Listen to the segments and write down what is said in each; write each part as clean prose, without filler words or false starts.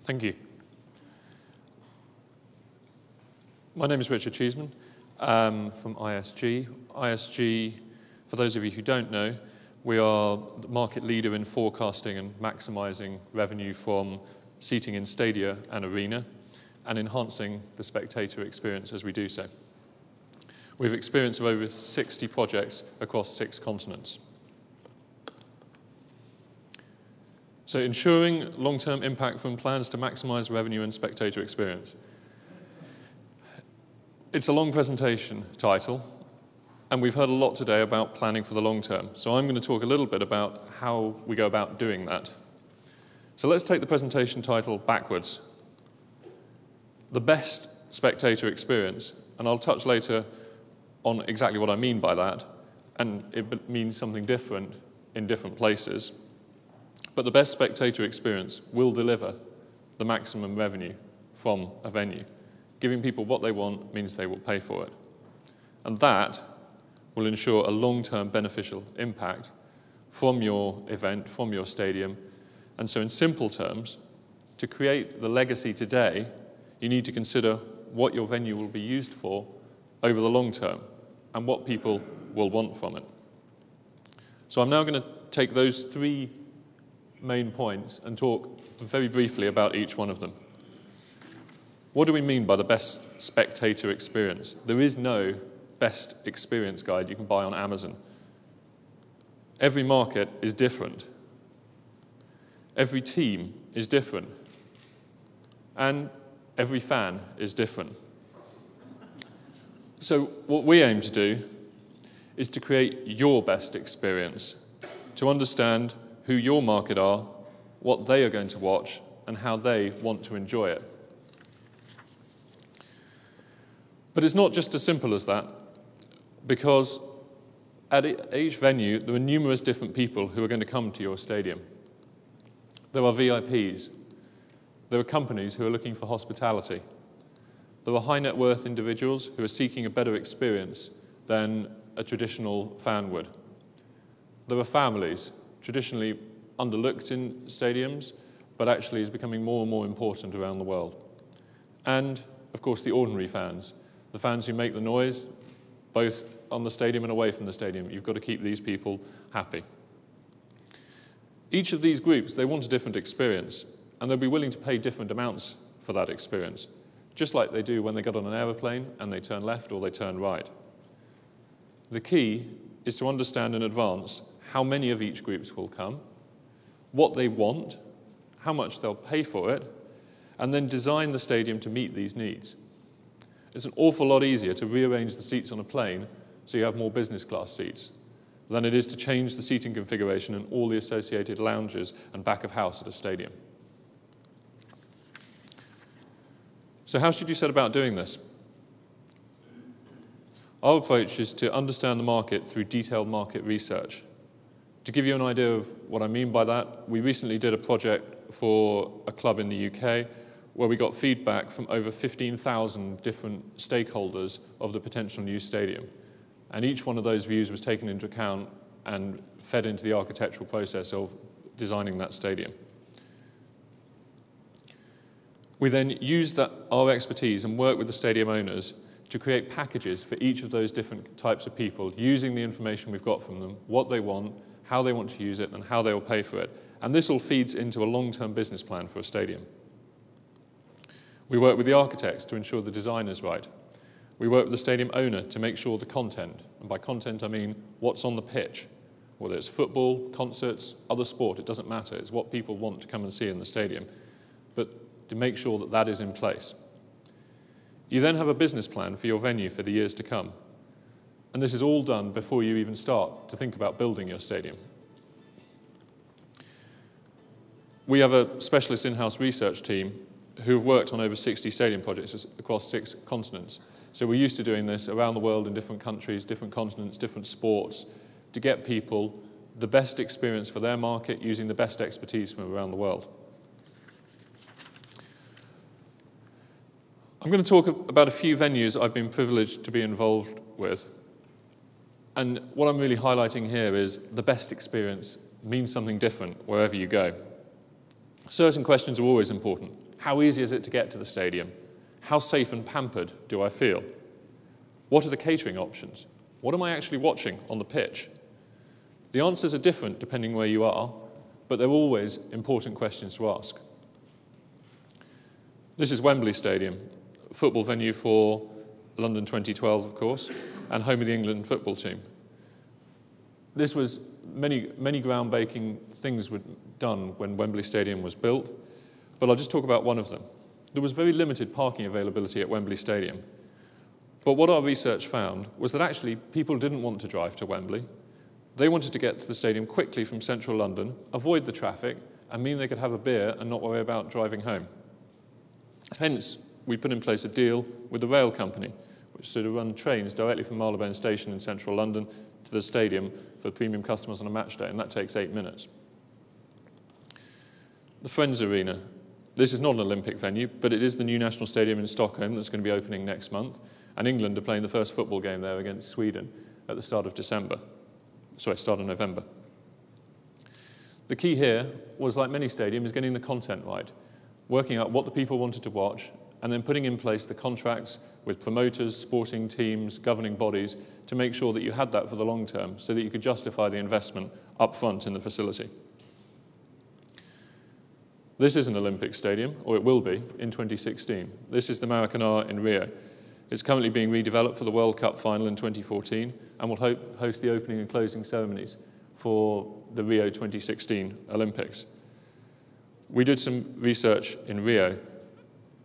Thank you. My name is Richard Cheesman from ISG. ISG, for those of you who don't know, we are the market leader in forecasting and maximising revenue from seating in stadia and arena and enhancing the spectator experience as we do so. We have experience of over 60 projects across 6 continents. So ensuring long-term impact from plans to maximise revenue and spectator experience. It's a long presentation title, and we've heard a lot today about planning for the long term. So I'm going to talk a little bit about how we go about doing that. So let's take the presentation title backwards. The best spectator experience, and I'll touch later on exactly what I mean by that, and it means something different in different places. But the best spectator experience will deliver the maximum revenue from a venue. Giving people what they want means they will pay for it. And that will ensure a long-term beneficial impact from your event, from your stadium. And so in simple terms, to create the legacy today, you need to consider what your venue will be used for over the long term and what people will want from it. So I'm now going to take those 3 main points and talk very briefly about each one of them. What do we mean by the best spectator experience? There is no best experience guide you can buy on Amazon. Every market is different. Every team is different. And every fan is different. So what we aim to do is to create your best experience, to understand who your market are, what they are going to watch, and how they want to enjoy it. But it's not just as simple as that, because at each venue, there are numerous different people who are going to come to your stadium. There are VIPs. There are companies who are looking for hospitality. There are high net worth individuals who are seeking a better experience than a traditional fan would. There are families, traditionally underlooked in stadiums, but actually is becoming more and more important around the world. And, of course, the ordinary fans, the fans who make the noise, both on the stadium and away from the stadium. You've got to keep these people happy. Each of these groups, they want a different experience, and they'll be willing to pay different amounts for that experience, just like they do when they get on an aeroplane and they turn left or they turn right. The key is to understand in advance how many of each groups will come, what they want, how much they'll pay for it, and then design the stadium to meet these needs. It's an awful lot easier to rearrange the seats on a plane so you have more business class seats than it is to change the seating configuration and all the associated lounges and back of house at a stadium. So how should you set about doing this? Our approach is to understand the market through detailed market research. To give you an idea of what I mean by that, we recently did a project for a club in the UK where we got feedback from over 15,000 different stakeholders of the potential new stadium. And each one of those views was taken into account and fed into the architectural process of designing that stadium. We then used our expertise and worked with the stadium owners to create packages for each of those different types of people, using the information we've got from them, what they want, how they want to use it, and how they will pay for it. And this all feeds into a long-term business plan for a stadium. We work with the architects to ensure the design is right. We work with the stadium owner to make sure the content, and by content I mean what's on the pitch, whether it's football, concerts, other sport, it doesn't matter. It's what people want to come and see in the stadium, but to make sure that that is in place. You then have a business plan for your venue for the years to come. And this is all done before you even start to think about building your stadium. We have a specialist in-house research team who have worked on over 60 stadium projects across 6 continents. So we're used to doing this around the world in different countries, different continents, different sports, to get people the best experience for their market using the best expertise from around the world. I'm going to talk about a few venues I've been privileged to be involved with. And what I'm really highlighting here is the best experience means something different wherever you go. Certain questions are always important. How easy is it to get to the stadium? How safe and pampered do I feel? What are the catering options? What am I actually watching on the pitch? The answers are different depending where you are, but they're always important questions to ask. This is Wembley Stadium, football venue for London 2012, of course, and home of the England football team. This was many groundbreaking things were done when Wembley Stadium was built, but I'll just talk about one of them. There was very limited parking availability at Wembley Stadium. But what our research found was that actually people didn't want to drive to Wembley. They wanted to get to the stadium quickly from central London, avoid the traffic, and mean they could have a beer and not worry about driving home. Hence, we put in place a deal with the rail company, which is to run trains directly from Marylebone Station in central London to the stadium for premium customers on a match day, and that takes 8 minutes. The Friends Arena. This is not an Olympic venue, but it is the new national stadium in Stockholm that's going to be opening next month, and England are playing the first football game there against Sweden at the start of November. The key here was, like many stadiums, getting the content right, working out what the people wanted to watch, and then putting in place the contracts with promoters, sporting teams, governing bodies to make sure that you had that for the long term so that you could justify the investment up front in the facility. This is an Olympic stadium, or it will be, in 2016. This is the Maracanã in Rio. It's currently being redeveloped for the World Cup final in 2014 and will host the opening and closing ceremonies for the Rio 2016 Olympics. We did some research in Rio,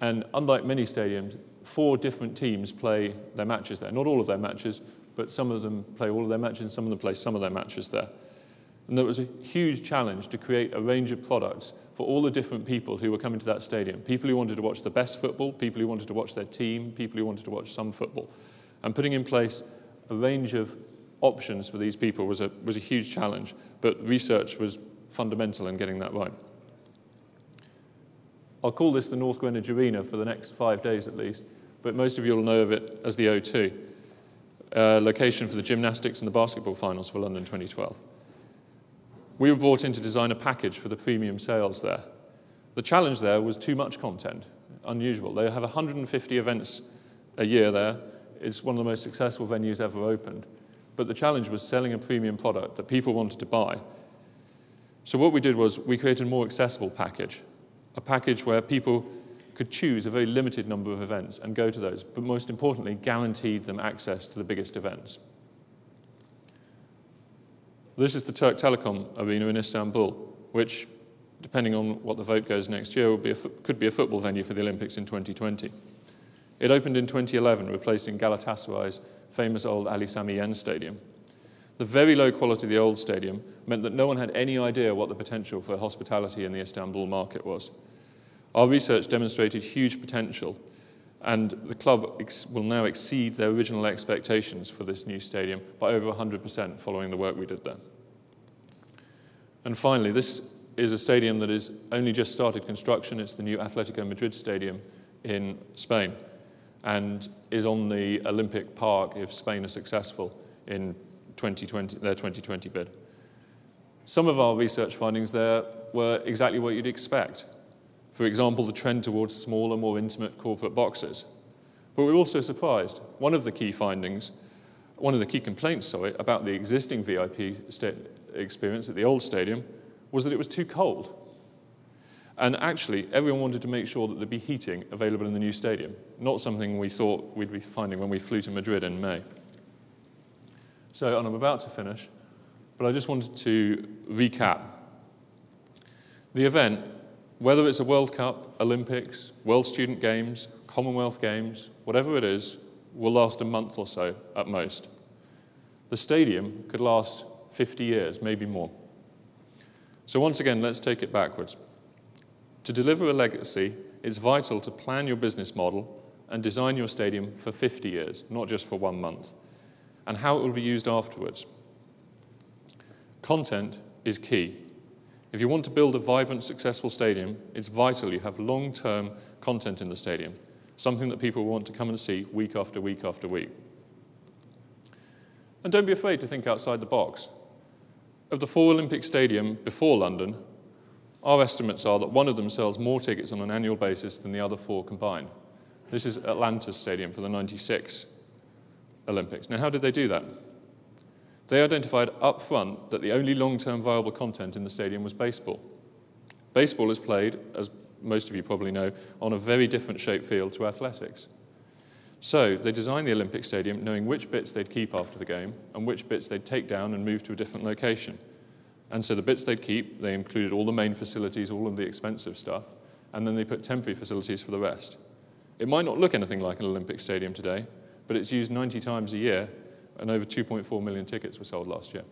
and unlike many stadiums, 4 different teams play their matches there. Not all of their matches, but some of them play all of their matches and some of them play some of their matches there. And there was a huge challenge to create a range of products for all the different people who were coming to that stadium. People who wanted to watch the best football, people who wanted to watch their team, people who wanted to watch some football. And putting in place a range of options for these people was a huge challenge, but research was fundamental in getting that right. I'll call this the North Greenwich Arena for the next 5 days at least, but most of you will know of it as the O2, location for the gymnastics and the basketball finals for London 2012. We were brought in to design a package for the premium sales there. The challenge there was too much content, unusual. They have 150 events a year there. It's one of the most successful venues ever opened. But the challenge was selling a premium product that people wanted to buy. So what we did was we created a more accessible package, a package where people could choose a very limited number of events and go to those, but most importantly, guaranteed them access to the biggest events. This is the Turk Telekom Arena in Istanbul, which, depending on what the vote goes next year, could be a football venue for the Olympics in 2020. It opened in 2011, replacing Galatasaray's famous old Ali Sami Yen Stadium. The very low quality of the old stadium meant that no one had any idea what the potential for hospitality in the Istanbul market was. Our research demonstrated huge potential, and the club will now exceed their original expectations for this new stadium by over 100% following the work we did there. And finally, this is a stadium that has only just started construction. It's the new Atletico Madrid Stadium in Spain and is on the Olympic Park if Spain are successful in their 2020 bid. Some of our research findings there were exactly what you'd expect. For example, the trend towards smaller, more intimate corporate boxes. But we were also surprised. One of the key complaints, about the existing VIP experience at the old stadium was that it was too cold. And actually, everyone wanted to make sure that there'd be heating available in the new stadium, not something we thought we'd be finding when we flew to Madrid in May. So, and I'm about to finish, but I just wanted to recap. The event, whether it's a World Cup, Olympics, World Student Games, Commonwealth Games, whatever it is, will last a month or so at most. The stadium could last 50 years, maybe more. So once again, let's take it backwards. To deliver a legacy, it's vital to plan your business model and design your stadium for 50 years, not just for 1 month, and how it will be used afterwards. Content is key. If you want to build a vibrant, successful stadium, it's vital you have long-term content in the stadium, something that people want to come and see week after week after week. And don't be afraid to think outside the box. Of the 4 Olympic stadiums before London, Our estimates are that one of them sells more tickets on an annual basis than the other 4 combined. This is Atlanta Stadium for the '96 Olympics. Now, how did they do that? They identified up front that the only long-term viable content in the stadium was baseball. Baseball is played, as most of you probably know, on a very different shaped field to athletics. So they designed the Olympic Stadium knowing which bits they'd keep after the game and which bits they'd take down and move to a different location. And so the bits they'd keep, they included all the main facilities, all of the expensive stuff, and then they put temporary facilities for the rest. It might not look anything like an Olympic Stadium today, but it's used 90 times a year, and over 2.4 million tickets were sold last year.